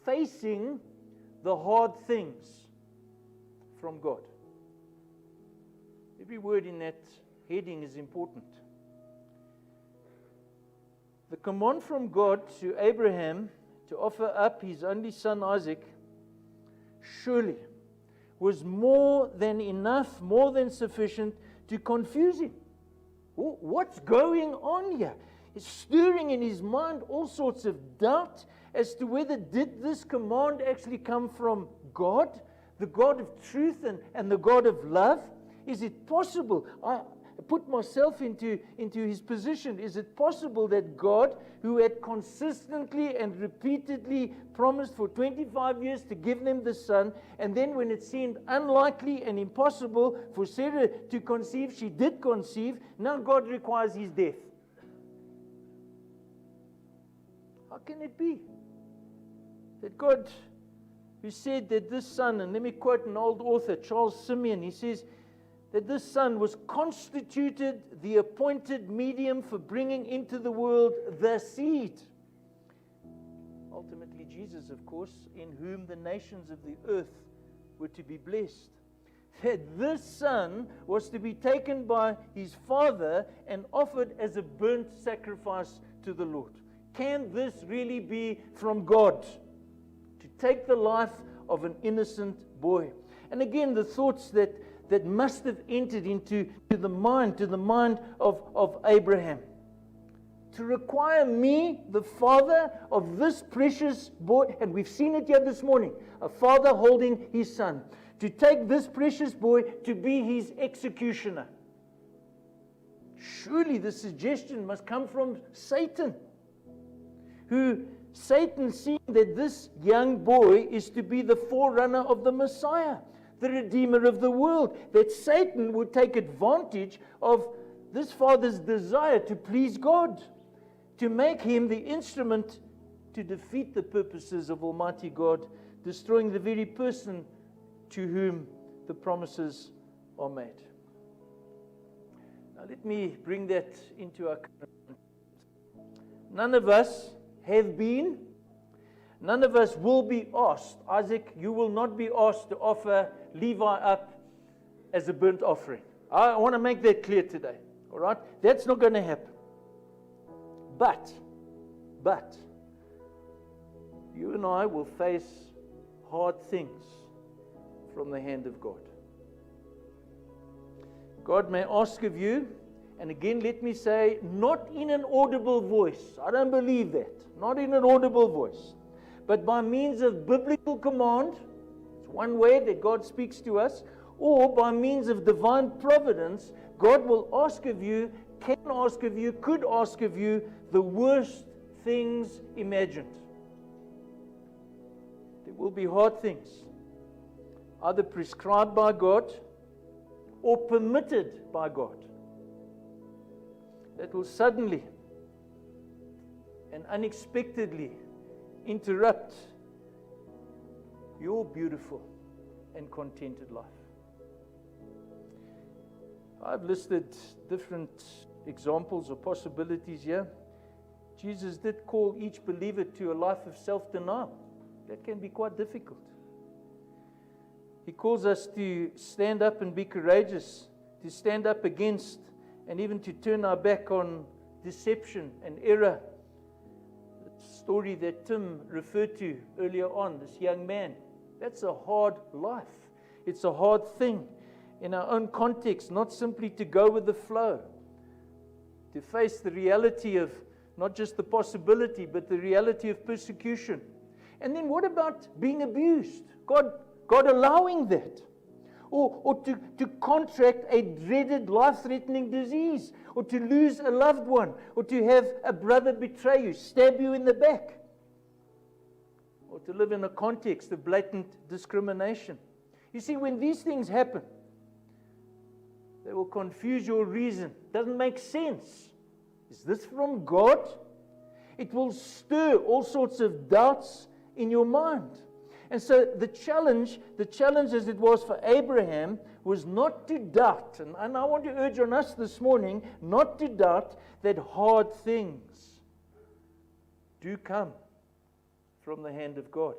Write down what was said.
facing the hard things from God. Every word in that heading is important. The command from God to Abraham to offer up his only son Isaac surely was more than enough, more than sufficient to confuse him. What's going on here? He's stirring in his mind all sorts of doubt as to whether did this command actually come from God, the God of truth and the God of love? Is it possible? I put myself into his position. Is it possible that God, who had consistently and repeatedly promised for 25 years to give them the son, and then when it seemed unlikely and impossible for Sarah to conceive, she did conceive, now God requires his death? How can it be that God, who said that this son, and let me quote an old author, Charles Simeon, he says that this son was constituted the appointed medium for bringing into the world the seed. Ultimately Jesus, of course, in whom the nations of the earth were to be blessed. That this son was to be taken by his father and offered as a burnt sacrifice to the Lord. Can this really be from God? To take the life of an innocent boy. And again, the thoughts that must have entered into the mind of Abraham. To require me, the father of this precious boy, and we've seen it here this morning, a father holding his son, to take this precious boy to be his executioner. Surely the suggestion must come from Satan, Satan seeing that this young boy is to be the forerunner of the Messiah, the Redeemer of the world, that Satan would take advantage of this father's desire to please God, to make him the instrument to defeat the purposes of Almighty God, destroying the very person to whom the promises are made. Now let me bring that into our current context. None of us have been, none of us will be asked. Isaac, you will not be asked to offer Levi up as a burnt offering. I want to make that clear today. All right? That's not going to happen. But, you and I will face hard things from the hand of God. God may ask of you, and again let me say, not in an audible voice. I don't believe that. Not in an audible voice. But by means of biblical command, it's one way that God speaks to us, or by means of divine providence, God will ask of you, can ask of you, could ask of you the worst things imagined. There will be hard things, either prescribed by God or permitted by God, that will suddenly and unexpectedly interrupt your beautiful and contented life. I've listed different examples or possibilities here. Jesus did call each believer to a life of self-denial. That can be quite difficult. He calls us to stand up and be courageous, to stand up against and even to turn our back on deception and error. The story that Tim referred to earlier on, this young man, that's a hard life. It's a hard thing in our own context, not simply to go with the flow, to face the reality of not just the possibility, but the reality of persecution. And then what about being abused? God allowing that. Or to contract a dreaded life-threatening disease, or to lose a loved one, or to have a brother betray you, stab you in the back, or to live in a context of blatant discrimination. You see, when these things happen, they will confuse your reason. Doesn't make sense. Is this from God? It will stir all sorts of doubts in your mind. And so the challenge as it was for Abraham was not to doubt, and I want to urge on us this morning, not to doubt that hard things do come from the hand of God.